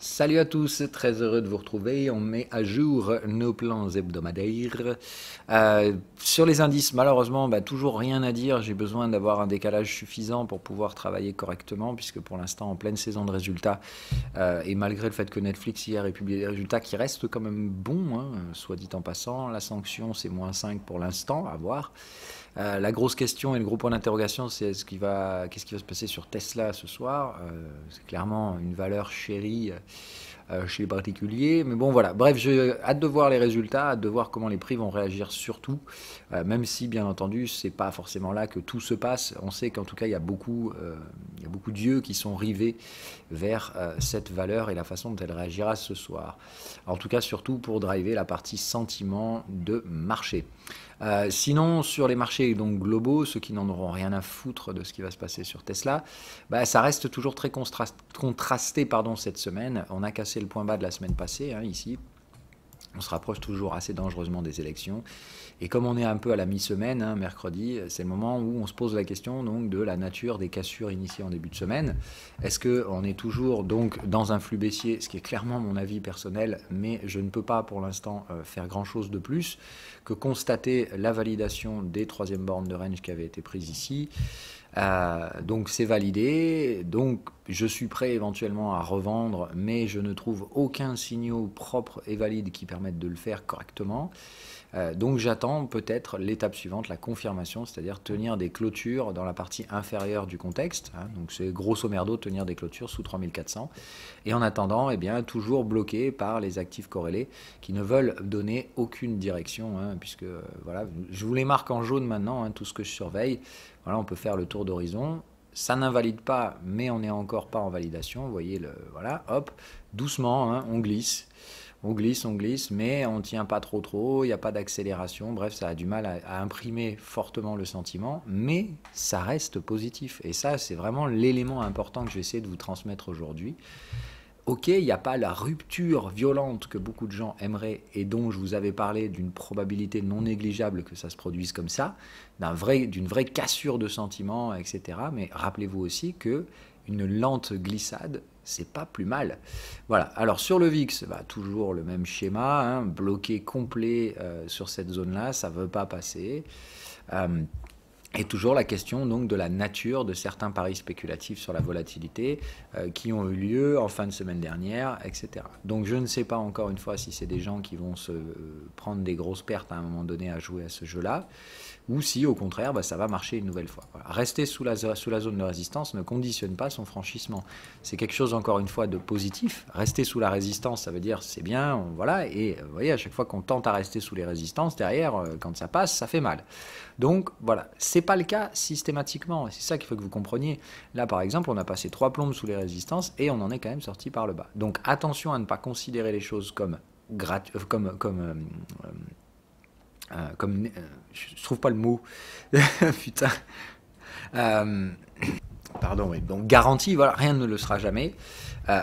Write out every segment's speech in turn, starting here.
Salut à tous, très heureux de vous retrouver. On met à jour nos plans hebdomadaires. Sur les indices, malheureusement, toujours rien à dire. J'ai besoin d'avoir un décalage suffisant pour pouvoir travailler correctement, puisque pour l'instant, en pleine saison de résultats, et malgré le fait que Netflix hier ait publié des résultats qui restent quand même bons, hein, soit dit en passant, la sanction c'est -5 pour l'instant, à voir. La grosse question et le gros point d'interrogation, c'est qu'est-ce qui va se passer sur Tesla ce soir. C'est clairement une valeur chérie chez les particuliers. Mais bon, voilà. Bref, j'ai hâte de voir les résultats, hâte de voir comment les prix vont réagir surtout. Même si, bien entendu, c'est pas forcément là que tout se passe. On sait qu'en tout cas, il y a beaucoup d'yeux qui sont rivés vers cette valeur et la façon dont elle réagira ce soir. En tout cas, surtout pour driver la partie sentiment de marché. Sinon, sur les marchés donc globaux, ceux qui n'en auront rien à foutre de ce qui va se passer sur Tesla, ça reste toujours très contrasté cette semaine. On a cassé le point bas de la semaine passée, hein, ici. On se rapproche toujours assez dangereusement des élections. Et comme on est un peu à la mi-semaine, hein, mercredi, c'est le moment où on se pose la question donc, de la nature des cassures initiées en début de semaine. Est-ce qu'on est toujours donc, dans un flux baissier, ce qui est clairement mon avis personnel, mais je ne peux pas pour l'instant faire grand-chose de plus que constater la validation des troisièmes bornes de range qui avaient été prises ici. Donc c'est validé, donc je suis prêt éventuellement à revendre, mais je ne trouve aucun signal propre et valide qui permette de le faire correctement. Donc j'attends peut-être l'étape suivante, la confirmation, c'est-à-dire tenir des clôtures dans la partie inférieure du contexte. Hein, donc c'est grosso merdo tenir des clôtures sous 3400. Et en attendant, toujours bloqué par les actifs corrélés qui ne veulent donner aucune direction, hein, puisque voilà, je vous les marque en jaune maintenant, hein, tout ce que je surveille. Voilà, on peut faire le tour d'horizon. Ça n'invalide pas, mais on n'est encore pas en validation. Vous voyez, voilà, hop, doucement, hein, on glisse. On glisse, mais on ne tient pas trop, il n'y a pas d'accélération. Bref, ça a du mal à imprimer fortement le sentiment, mais ça reste positif. Et ça, c'est vraiment l'élément important que je vais essayer de vous transmettre aujourd'hui. Ok, il n'y a pas la rupture violente que beaucoup de gens aimeraient et dont je vous avais parlé d'une probabilité non négligeable que ça se produise comme ça, d'une vraie cassure de sentiments, etc. Mais rappelez-vous aussi que une lente glissade, c'est pas plus mal. Voilà, alors sur le VIX, toujours le même schéma, hein, bloqué complet sur cette zone-là, ça ne veut pas passer. Et toujours la question donc de la nature de certains paris spéculatifs sur la volatilité qui ont eu lieu en fin de semaine dernière, etc. Donc je ne sais pas encore une fois si c'est des gens qui vont se prendre des grosses pertes à un moment donné à jouer à ce jeu-là, ou si au contraire ça va marcher une nouvelle fois. Voilà. Rester sous la zone de résistance ne conditionne pas son franchissement. C'est quelque chose encore une fois de positif. Rester sous la résistance, ça veut dire c'est bien, voilà, et vous voyez à chaque fois qu'on tente à rester sous les résistances, derrière, quand ça passe, ça fait mal. Donc voilà, c'est pas le cas systématiquement, c'est ça qu'il faut que vous compreniez. Là par exemple, on a passé 3 plombes sous les résistances et on en est quand même sorti par le bas. Donc attention à ne pas considérer les choses comme je trouve pas le mot. Putain. Pardon, oui. Donc garantie, voilà, rien ne le sera jamais.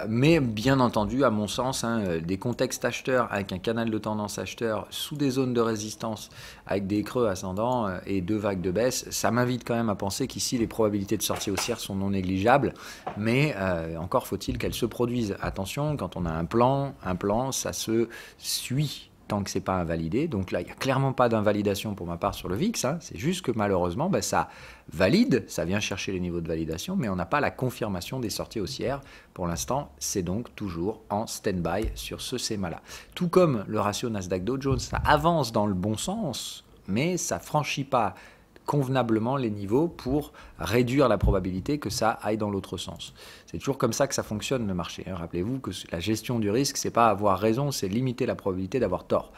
Mais bien entendu, à mon sens, hein, des contextes acheteurs avec un canal de tendance acheteur sous des zones de résistance avec des creux ascendants et 2 vagues de baisse, ça m'invite quand même à penser qu'ici les probabilités de sortie haussière sont non négligeables, mais encore faut-il qu'elles se produisent. Attention, quand on a un plan, ça se suit tant que c'est pas invalidé. Donc là, il n'y a clairement pas d'invalidation pour ma part sur le VIX. Hein. C'est juste que malheureusement, ça valide, ça vient chercher les niveaux de validation, mais on n'a pas la confirmation des sorties haussières. Pour l'instant, c'est donc toujours en stand-by sur ce schéma-là. Tout comme le ratio Nasdaq-Dow Jones, ça avance dans le bon sens, mais ça franchit pas convenablement les niveaux pour réduire la probabilité que ça aille dans l'autre sens. C'est toujours comme ça que ça fonctionne le marché. Hein. Rappelez-vous que la gestion du risque, c'est pas avoir raison, c'est limiter la probabilité d'avoir tort.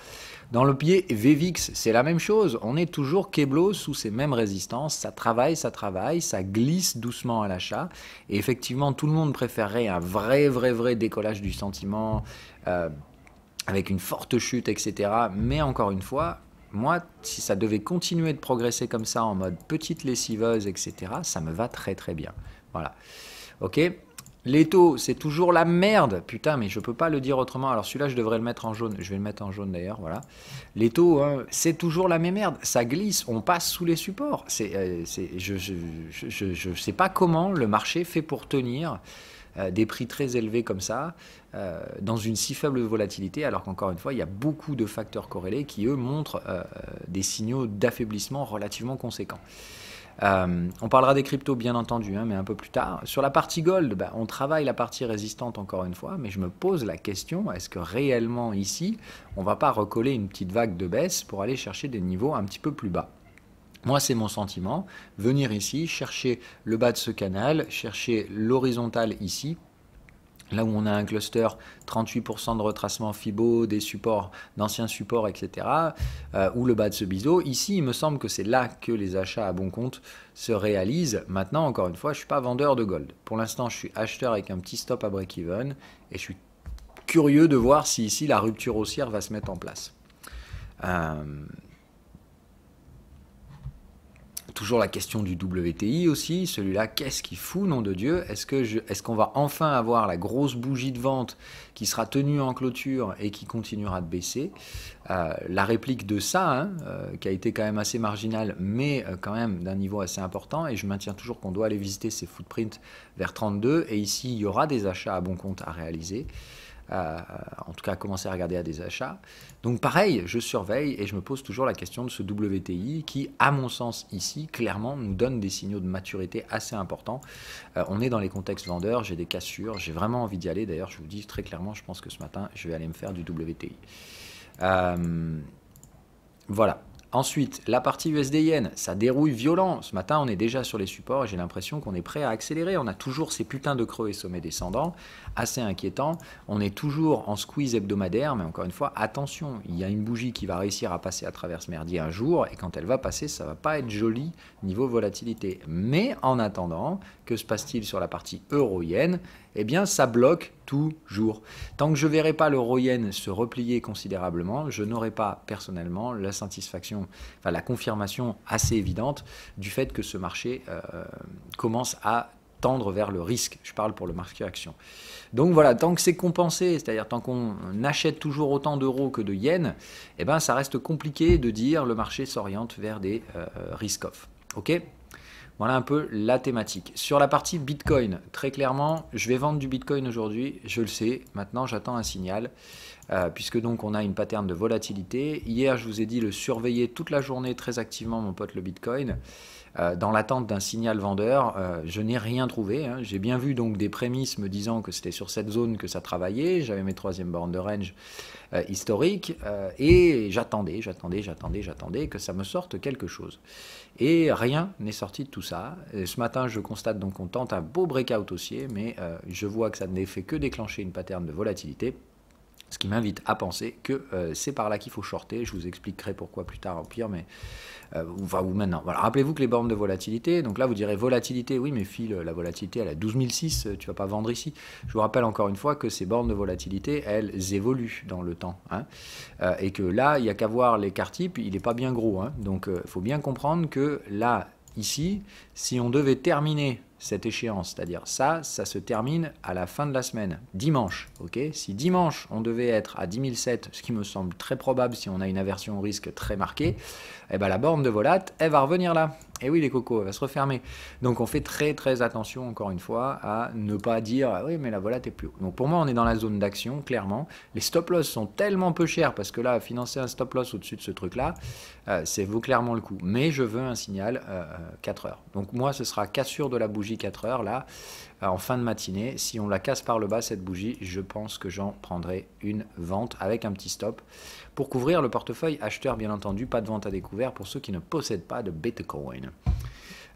Dans le pied VVIX, c'est la même chose. On est toujours keblo sous ces mêmes résistances. Ça travaille, ça glisse doucement à l'achat. Et effectivement, tout le monde préférerait un vrai décollage du sentiment avec une forte chute, etc. Mais encore une fois, moi, si ça devait continuer de progresser comme ça, en mode petite lessiveuse, etc., ça me va très bien. Voilà. Ok. Les taux, c'est toujours la merde. Putain, mais je peux pas le dire autrement. Alors celui-là, je devrais le mettre en jaune. Je vais le mettre en jaune d'ailleurs, voilà. Les taux, hein, c'est toujours la même merde. Ça glisse, on passe sous les supports. Je sais pas comment le marché fait pour tenir. des prix très élevés comme ça, dans une si faible volatilité, alors qu'encore une fois, il y a beaucoup de facteurs corrélés qui, eux, montrent des signaux d'affaiblissement relativement conséquents. On parlera des cryptos bien entendu, mais un peu plus tard. Sur la partie gold, on travaille la partie résistante encore une fois, mais je me pose la question, est-ce que réellement ici, on ne va pas recoller une petite vague de baisse pour aller chercher des niveaux un petit peu plus bas? Moi, c'est mon sentiment. Venir ici, chercher le bas de ce canal, chercher l'horizontale ici, là où on a un cluster, 38% de retracement Fibo, des supports, d'anciens supports, etc., ou le bas de ce biseau. Ici, il me semble que c'est là que les achats à bon compte se réalisent. Maintenant, encore une fois, je ne suis pas vendeur de gold. Pour l'instant, je suis acheteur avec un petit stop à break-even, et je suis curieux de voir si ici, la rupture haussière va se mettre en place. Toujours la question du WTI aussi, celui-là, qu'est-ce qu'il fout, nom de Dieu? Est-ce qu'on va enfin avoir la grosse bougie de vente qui sera tenue en clôture et qui continuera de baisser? La réplique de ça, qui a été quand même assez marginale, mais quand même d'un niveau assez important, et je maintiens toujours qu'on doit aller visiter ces footprints vers 32, et ici, il y aura des achats à bon compte à réaliser. En tout cas, commencer à regarder à des achats. Donc pareil, je surveille et je me pose toujours la question de ce WTI qui, à mon sens, ici, clairement, nous donne des signaux de maturité assez importants. On est dans les contextes vendeurs, j'ai des cassures, j'ai vraiment envie d'y aller. D'ailleurs, je vous dis très clairement, je pense que ce matin, je vais aller me faire du WTI. Voilà. Ensuite, la partie USD-Yen, ça dérouille violent. Ce matin, on est déjà sur les supports et j'ai l'impression qu'on est prêt à accélérer. On a toujours ces putains de creux et sommets descendants, assez inquiétants. On est toujours en squeeze hebdomadaire, mais encore une fois, attention, il y a une bougie qui va réussir à passer à travers ce merdier un jour, et quand elle va passer, ça va pas être joli niveau volatilité. Mais en attendant, que se passe-t-il sur la partie euro-yen? Eh bien, ça bloque toujours. Tant que je ne verrai pas l'euro-yen se replier considérablement, je n'aurai pas personnellement la satisfaction, enfin la confirmation assez évidente du fait que ce marché commence à tendre vers le risque. Je parle pour le marché action. Donc voilà, tant que c'est compensé, c'est-à-dire tant qu'on achète toujours autant d'euros que de yens, eh ben, ça reste compliqué de dire le marché s'oriente vers des risk-off. Ok ? Voilà un peu la thématique. Sur la partie Bitcoin, très clairement, je vais vendre du Bitcoin aujourd'hui, je le sais. Maintenant, j'attends un signal, puisque donc on a une pattern de volatilité. Hier, je vous ai dit le surveiller toute la journée très activement, mon pote, le Bitcoin. Dans l'attente d'un signal vendeur, je n'ai rien trouvé. J'ai bien vu donc des prémices me disant que c'était sur cette zone que ça travaillait. J'avais mes troisièmes bornes de range historiques et j'attendais que ça me sorte quelque chose. Et rien n'est sorti de tout ça. Et ce matin, je constate donc qu'on tente un beau breakout haussier, mais je vois que ça ne fait que déclencher une pattern de volatilité. Ce qui m'invite à penser que c'est par là qu'il faut shorter. Je vous expliquerai pourquoi plus tard, au pire, mais ou maintenant. Voilà. Rappelez-vous que les bornes de volatilité, donc là vous direz volatilité, oui, mais Phil, la volatilité elle a 12006, tu vas pas vendre ici. Je vous rappelle encore une fois que ces bornes de volatilité, elles évoluent dans le temps. Et que là, il n'y a qu'à voir l'écart type, il n'est pas bien gros. Donc il faut bien comprendre que là, ici, si on devait terminer cette échéance, c'est-à-dire ça se termine à la fin de la semaine, dimanche, ok? Si dimanche on devait être à 10.007, ce qui me semble très probable si on a une aversion au risque très marquée, eh ben la borne de volat, elle va revenir là. Et oui les cocos, elle va se refermer. Donc on fait très très attention encore une fois à ne pas dire ah oui mais la volat est plus haut. Donc pour moi on est dans la zone d'action, clairement. Les stop loss sont tellement peu chers parce que là, financer un stop loss au-dessus de ce truc-là, ça vaut clairement le coup. Mais je veux un signal 4 heures. Donc moi ce sera cassure de la bougie 4 heures là, en fin de matinée. Si on la casse par le bas cette bougie, je pense que j'en prendrai une vente avec un petit stop pour couvrir le portefeuille acheteur bien entendu, pas de vente à découvert pour ceux qui ne possèdent pas de Bitcoin.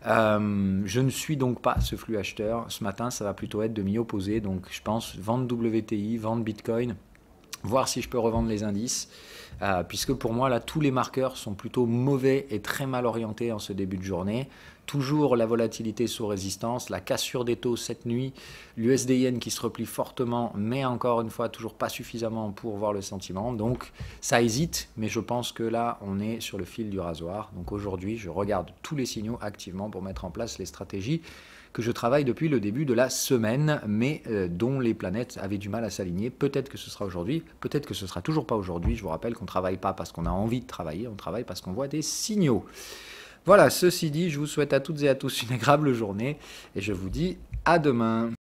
Je ne suis donc pas ce flux acheteur. Ce matin, ça va plutôt être de m'y opposer. Donc je pense vendre WTI, vendre Bitcoin, voir si je peux revendre les indices. Puisque pour moi, là, tous les marqueurs sont plutôt mauvais et très mal orientés en ce début de journée. Toujours la volatilité sous résistance, la cassure des taux cette nuit, l'USD-Yen qui se replie fortement, mais encore une fois, toujours pas suffisamment pour voir le sentiment. Donc, ça hésite, mais je pense que là, on est sur le fil du rasoir. Donc aujourd'hui, je regarde tous les signaux activement pour mettre en place les stratégies que je travaille depuis le début de la semaine, mais dont les planètes avaient du mal à s'aligner. Peut-être que ce sera aujourd'hui, peut-être que ce sera toujours pas aujourd'hui. Je vous rappelle qu'on ne travaille pas parce qu'on a envie de travailler, on travaille parce qu'on voit des signaux. Voilà, ceci dit, je vous souhaite à toutes et à tous une agréable journée et je vous dis à demain.